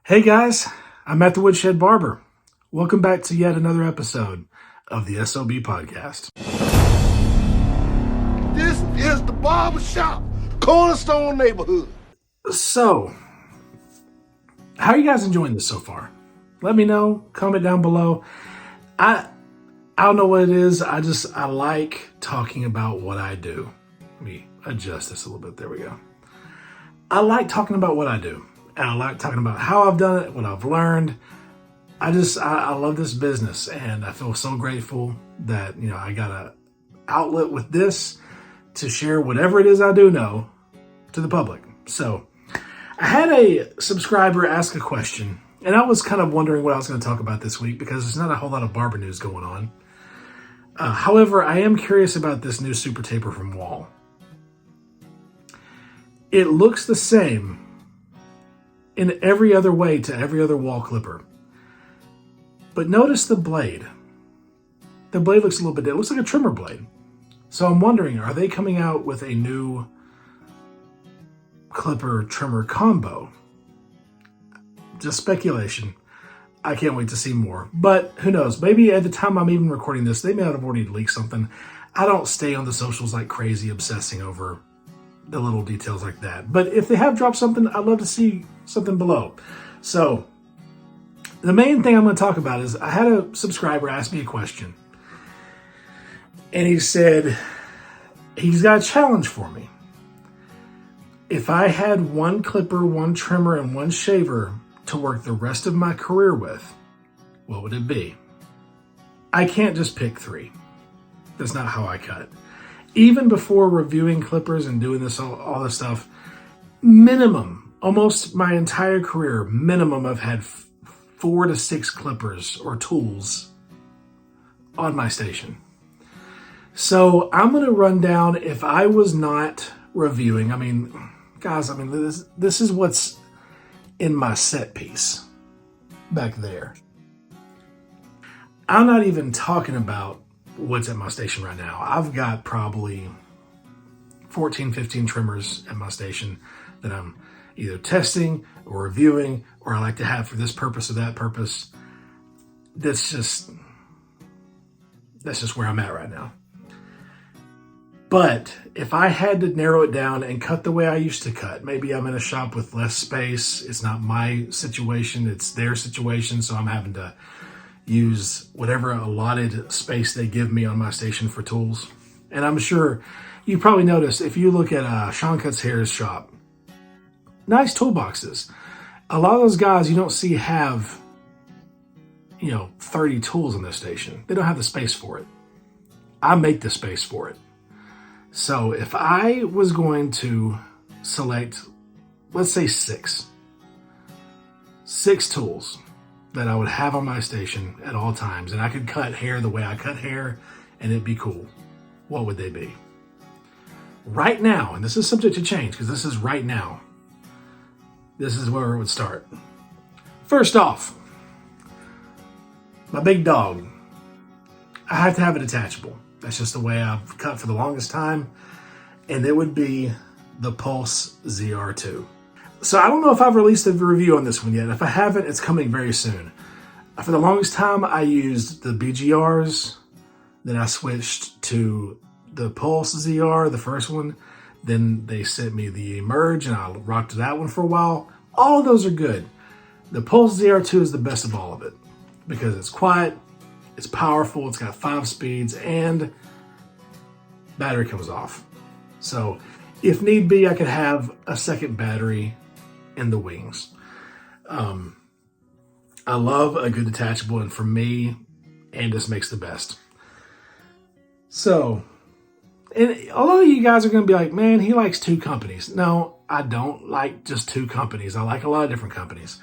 Hey guys, I'm at the Woodshed Barber. Welcome back to yet another episode of the SOB podcast. This is the barber shop, Cornerstone neighborhood. So, how are you guys enjoying this so far? Let me know, comment down below. I don't know what it is. I like talking about what I do. Let me adjust this a little bit. There we go. I like talking about what I do. And I like talking about how I've done it, what I've learned. I love this business, and I feel so grateful that, I got an outlet with this to share whatever it is I do know to the public. So I had a subscriber ask a question, and I was kind of wondering what I was going to talk about this week because there's not a whole lot of barber news going on. However, I am curious about this new super taper from Wall. It looks the same in every other way to every other wall clipper. But notice the blade. The blade looks a little bit, it looks like a trimmer blade. So I'm wondering, are they coming out with a new clipper trimmer combo? Just speculation. I can't wait to see more. But who knows? Maybe at the time I'm even recording this, they may not have already leaked something. I don't stay on the socials like crazy, obsessing over the little details like that. But if they have dropped something, I'd love to see something below. So the main thing I'm going to talk about is I had a subscriber ask me a question. And he said he's got a challenge for me. If I had one clipper, one trimmer, and one shaver to work the rest of my career with, what would it be? I can't just pick three. That's not how I cut. Even before reviewing clippers and doing all this stuff, minimum, almost my entire career, minimum, I've had 4 to 6 clippers or tools on my station. So I'm going to run down, if I was not reviewing, guys, this is what's in my set piece back there. I'm not even talking about what's at my station right now. I've got probably 14, 15 trimmers at my station that I'm either testing or reviewing, or I like to have for this purpose or that purpose. That's just where I'm at right now. But if I had to narrow it down and cut the way I used to cut, maybe I'm in a shop with less space. It's not my situation, it's their situation. So I'm having to use whatever allotted space they give me on my station for tools. And I'm sure you probably noticed, if you look at Sean Cuts Hair's shop, nice toolboxes. A lot of those guys you don't see have, 30 tools on their station. They don't have the space for it. I make the space for it. So if I was going to select, let's say 6 tools that I would have on my station at all times, and I could cut hair the way I cut hair and it'd be cool, what would they be? Right now, and this is subject to change because this is right now, this is where it would start. First off, my big dog. I have to have it detachable. That's just the way I've cut for the longest time, and it would be the Pulse ZR2. So I don't know if I've released a review on this one yet. If I haven't, it's coming very soon. For the longest time, I used the BGRs. Then I switched to the Pulse ZR, the first one. Then they sent me the Emerge, and I rocked that one for a while. All of those are good. The Pulse ZR2 is the best of all of it because it's quiet, it's powerful, it's got 5 speeds, and battery comes off. So if need be, I could have a second battery in the wings. I love a good detachable, and for me, Andis makes the best. So, and a lot of you guys are going to be like, man, he likes 2 companies. No, I don't like just 2 companies. I like a lot of different companies.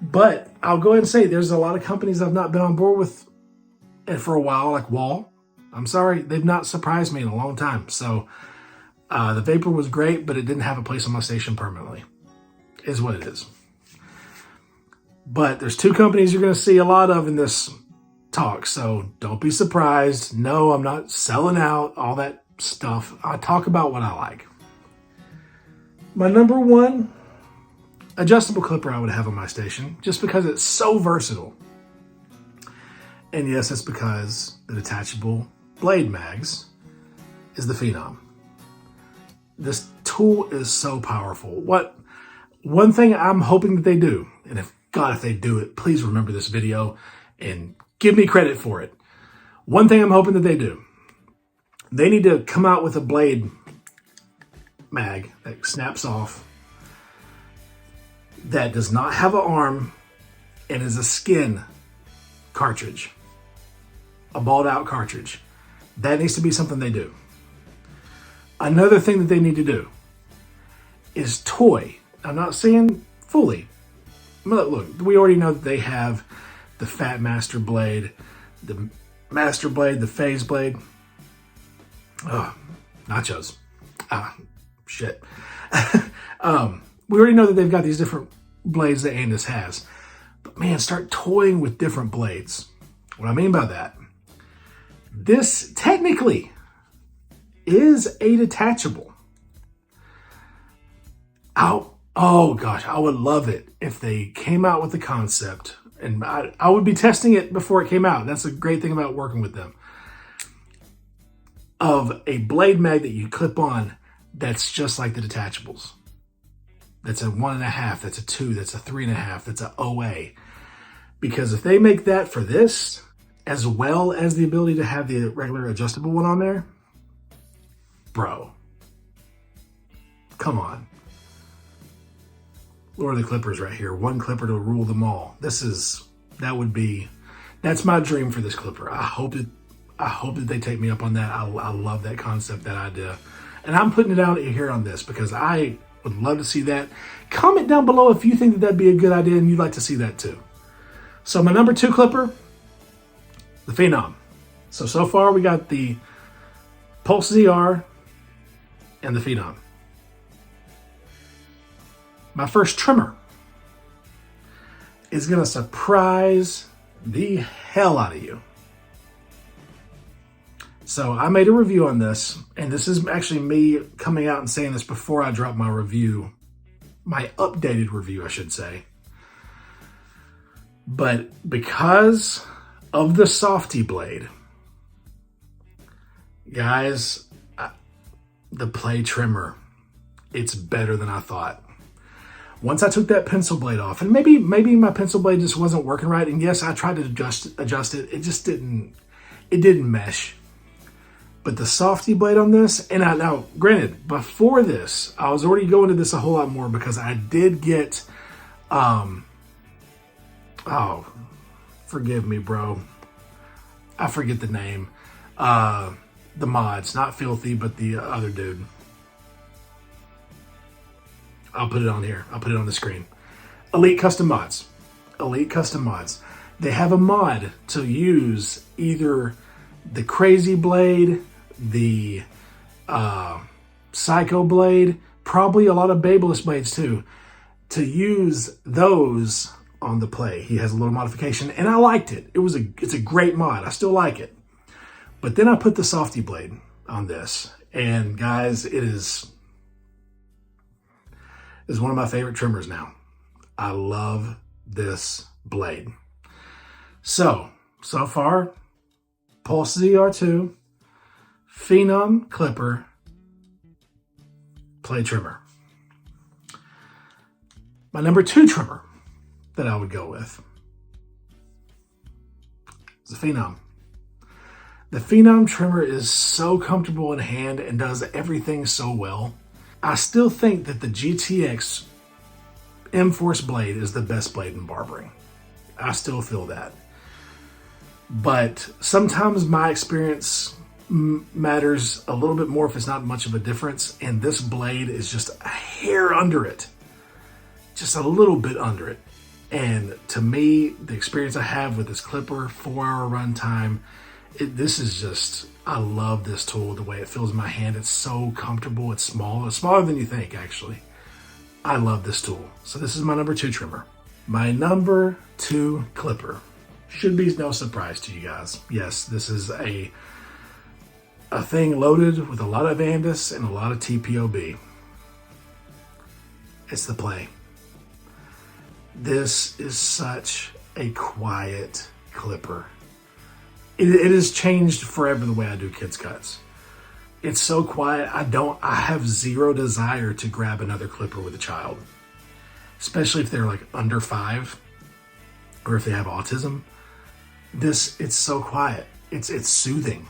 But I'll go ahead and say there's a lot of companies I've not been on board with for a while, like Wall. I'm sorry, they've not surprised me in a long time. So the Vapor was great, but it didn't have a place on my station permanently, is what it is. But there's 2 companies you're going to see a lot of in this talk, so don't be surprised. No, I'm not selling out, all that stuff. I talk about what I like. My number one adjustable clipper I would have on my station just because it's so versatile. And yes, it's because the detachable blade mags is the Phenom. This tool is so powerful. One thing I'm hoping that they do, and if they do it, please remember this video and give me credit for it. One thing I'm hoping that they do, they need to come out with a blade mag that snaps off, that does not have an arm and is a skin cartridge, a balled out cartridge. That needs to be something they do. Another thing that they need to do is toy. I'm not saying fully. Look, we already know that they have the Fat Master Blade, the Master Blade, the Phase Blade. Oh, nachos. Shit. We already know that they've got these different blades that Andis has. But man, start toying with different blades. What I mean by that, this technically is a detachable. Oh gosh, I would love it if they came out with the concept, and I would be testing it before it came out. That's a great thing about working with them. Of a blade mag that you clip on that's just like the detachables. That's a 1.5, that's a 2, that's a 3.5, that's a OA. Because if they make that for this, as well as the ability to have the regular adjustable one on there, bro, come on. Lord of the Clippers right here. One clipper to rule them all. That's my dream for this clipper. I hope that they take me up on that. I love that concept, that idea. And I'm putting it out here on this because I would love to see that. Comment down below if you think that that'd be a good idea and you'd like to see that too. So my number 2 clipper, the Phenom. So far we got the Pulse ZR and the Phenom. My first trimmer is going to surprise the hell out of you. So I made a review on this, and this is actually me coming out and saying this before I drop my review, my updated review, I should say. But because of the Softy blade, guys, the Play trimmer, it's better than I thought. Once I took that pencil blade off, and maybe my pencil blade just wasn't working right, and yes, I tried to adjust it, it just didn't mesh. But the Softy blade on this, and now granted, before this, I was already going to this a whole lot more because I did get, forgive me, bro. I forget the name. The mods, not Filthy, but the other dude. I'll put it on here. I'll put it on the screen. Elite Custom Mods. Elite Custom Mods. They have a mod to use either the Crazy Blade, the Psycho Blade, probably a lot of Babeless blades too, to use those on the Play. He has a little modification, and I liked it. It's a great mod. I still like it. But then I put the Softy blade on this, and guys, it is one of my favorite trimmers now. I love this blade. So far, Pulse ZR2, Phenom clipper, Play trimmer. My number 2 trimmer that I would go with is the Phenom. The Phenom trimmer is so comfortable in hand and does everything so well. I still think that the GTX M-Force blade is the best blade in barbering. I still feel that. But sometimes my experience matters a little bit more if it's not much of a difference, and this blade is just a hair under it. Just a little bit under it. And to me, the experience I have with this clipper, 4-hour runtime, this is just, I love this tool, the way it feels in my hand. It's so comfortable. It's small. It's smaller than you think, actually. I love this tool. So this is my number 2 trimmer. My number 2 clipper should be no surprise to you guys. Yes, this is a thing loaded with a lot of Andis and a lot of TPOB. It's the Play. This is such a quiet clipper. It has changed forever the way I do kids cuts. It's so quiet. I have zero desire to grab another clipper with a child, especially if they're like under 5 or if they have autism. It's so quiet. It's soothing.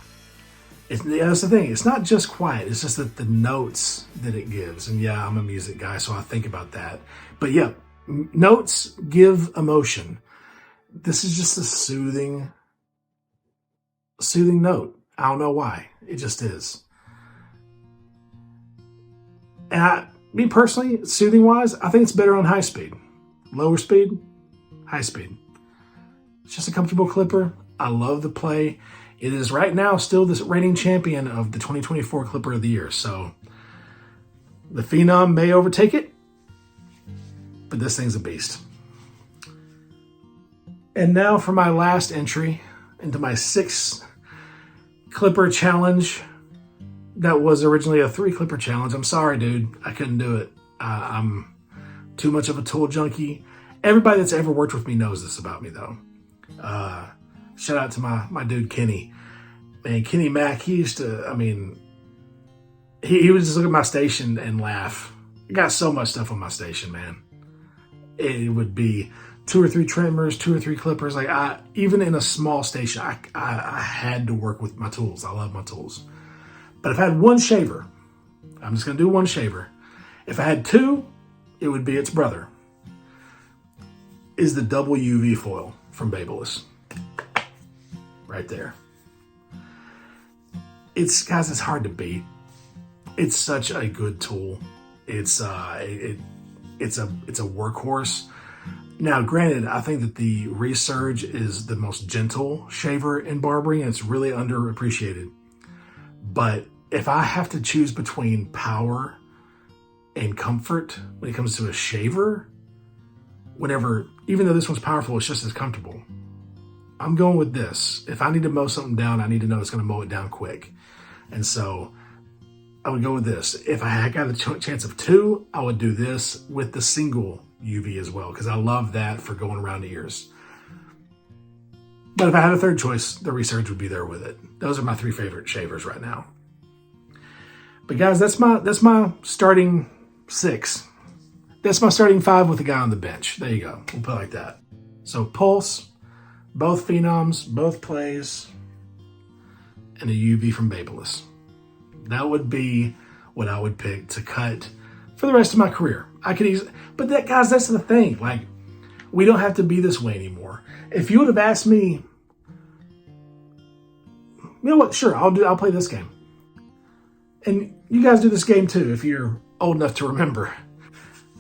That's the thing. It's not just quiet. It's just that the notes that it gives. And yeah, I'm a music guy, so I think about that. But yeah, notes give emotion. This is just a soothing note. I don't know why. It just is. And me personally, soothing wise, I think it's better on high speed. Lower speed, high speed. It's just a comfortable clipper. I love the play. It is right now still the reigning champion of the 2024 Clipper of the Year. So the Phenom may overtake it, but this thing's a beast. And now for my last entry into my 6 clipper challenge. That was originally a 3 clipper challenge. I'm sorry, dude. I couldn't do it. I'm too much of a tool junkie. Everybody that's ever worked with me knows this about me, though. Shout out to my dude, Kenny. Man, Kenny Mack, he used to, he would just look at my station and laugh. I got so much stuff on my station, man. It would be 2 or 3 trimmers, 2 or 3 clippers. Like even in a small station, I had to work with my tools. I love my tools. But if I had one shaver, I'm just going to do one shaver. If I had 2, it would be its brother. Is the double UV foil from Babyliss. Right there. Guys, it's hard to beat. It's such a good tool. It's a workhorse. Now, granted, I think that the Resurge is the most gentle shaver in barbering, and it's really underappreciated. But if I have to choose between power and comfort when it comes to a shaver, even though this one's powerful, it's just as comfortable. I'm going with this. If I need to mow something down, I need to know it's going to mow it down quick. And so I would go with this. If I had got a chance of 2, I would do this with the single UV as well, because I love that for going around the ears. But if I had a third choice, the Resurge would be there with it. Those are my 3 favorite shavers right now. But guys, that's my starting 6. That's my starting 5 with the guy on the bench. There you go. We'll put it like that. So Pulse, both Phenoms, both plays, and a UV from Babyliss. That would be what I would pick to cut for the rest of my career. I could easily, but guys, that's the thing. Like, we don't have to be this way anymore. If you would have asked me, you know what? Sure, I'll play this game. And you guys do this game too, if you're old enough to remember.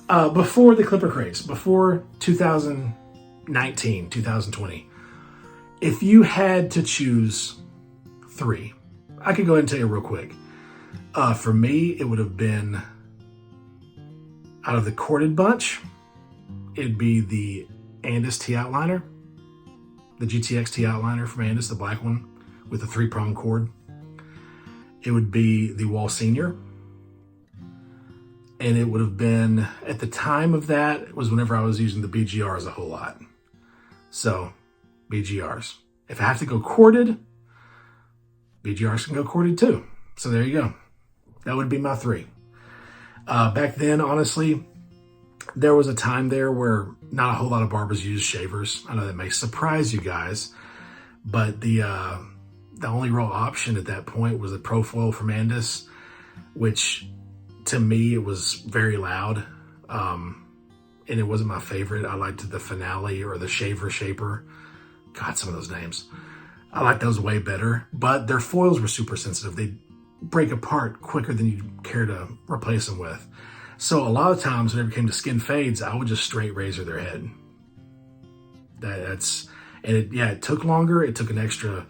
Before the Clipper craze, before 2019, 2020, if you had to choose 3, I could go ahead and tell you real quick. For me, it would have been, out of the corded bunch, it'd be the Andis T outliner, the GTX T outliner from Andis, the black one with the 3-prong cord. It would be the Wall Senior. And it would have been, at the time of that, it was whenever I was using the BGRs a whole lot. So, BGRs. If I have to go corded, BGRs can go corded too. So there you go. That would be my 3. Back then, honestly, there was a time there where not a whole lot of barbers used shavers. I know that may surprise you guys, but the only real option at that point was the Profoil from Andis, which to me, it was very loud, and it wasn't my favorite. I liked the Finale or the Shaver Shaper. God, some of those names. I like those way better, but their foils were super sensitive. They break apart quicker than you'd care to replace them with. So a lot of times whenever it came to skin fades, I would just straight razor their head. It took longer. It took an extra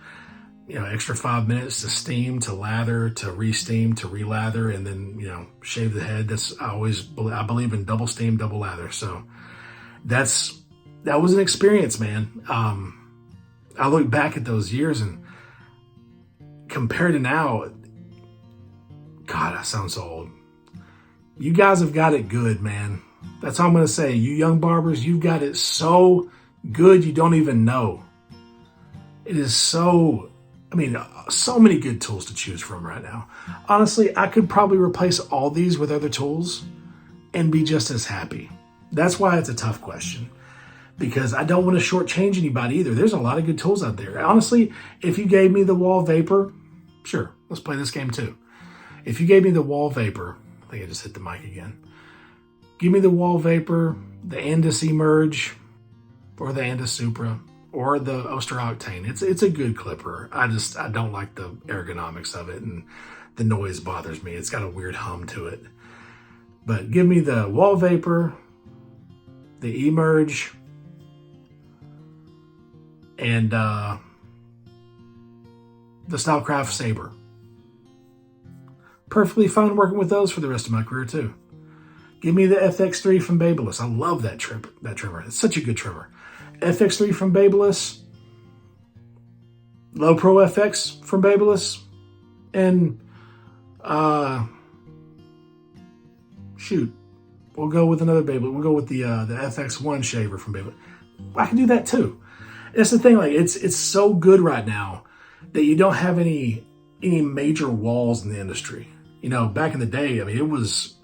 5 minutes to steam, to lather, to re-steam, to re-lather, and then, shave the head. I believe in double steam, double lather. So that was an experience, man. I look back at those years and compared to now, God, I sound so old. You guys have got it good, man. That's all I'm going to say. You young barbers, you've got it so good you don't even know. It is so, so many good tools to choose from right now. Honestly, I could probably replace all these with other tools and be just as happy. That's why it's a tough question, because I don't want to shortchange anybody either. There's a lot of good tools out there. Honestly, if you gave me the wall vapor, sure, let's play this game too. If you gave me the wall vapor, I think I just hit the mic again. Give me the wall vapor, the Andis Emerge, or the Andis Supra, or the Oster Octane. It's a good clipper. I don't like the ergonomics of it, and the noise bothers me. It's got a weird hum to it. But give me the wall vapor, the Emerge, and the Stylecraft Saber. Perfectly fine working with those for the rest of my career too. Give me the FX3 from Babyliss. I love that trimmer. It's such a good trimmer. FX3 from Babyliss, Low Pro FX from Babyliss, and we'll go with another Babyliss. We'll go with the FX1 shaver from Babyliss. I can do that too. That's the thing. Like it's so good right now that you don't have any major walls in the industry. You know, back in the day, it was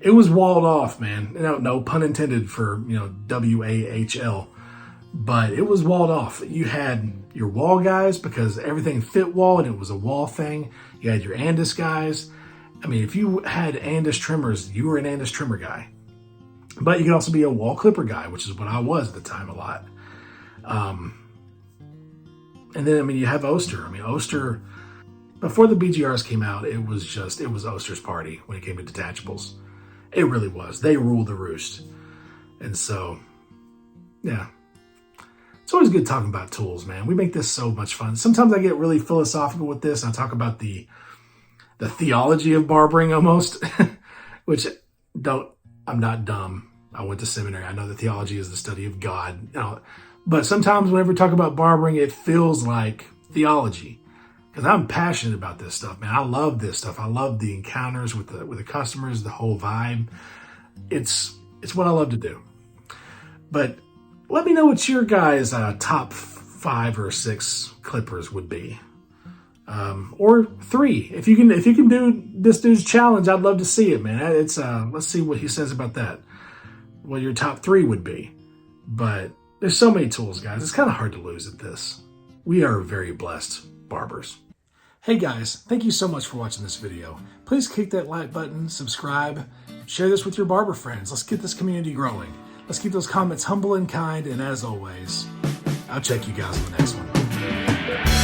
walled off, man. No pun intended for WAHL, but it was walled off. You had your wall guys because everything fit wall and it was a wall thing. You had your Andis guys. If you had Andis trimmers, you were an Andis trimmer guy. But you could also be a wall clipper guy, which is what I was at the time a lot. And then, you have Oster. Oster, before the BGRs came out, it was Oster's party when it came to detachables. It really was. They ruled the roost. And so, yeah. It's always good talking about tools, man. We make this so much fun. Sometimes I get really philosophical with this. I talk about the theology of barbering almost, which I'm not dumb. I went to seminary. I know that theology is the study of God. But sometimes whenever we talk about barbering, it feels like theology. Because I'm passionate about this stuff, man. I love this stuff. I love the encounters with the customers, the whole vibe. It's what I love to do. But let me know what your guys' top 5 or 6 clippers would be, or 3. If you can do this dude's challenge, I'd love to see it, man. Let's see what he says about that. What your top 3 would be. But there's so many tools, guys. It's kind of hard to lose at this. We are very blessed barbers. Hey guys, thank you so much for watching this video. Please click that like button, subscribe, share this with your barber friends. Let's get this community growing. Let's keep those comments humble and kind, and as always, I'll check you guys in the next one.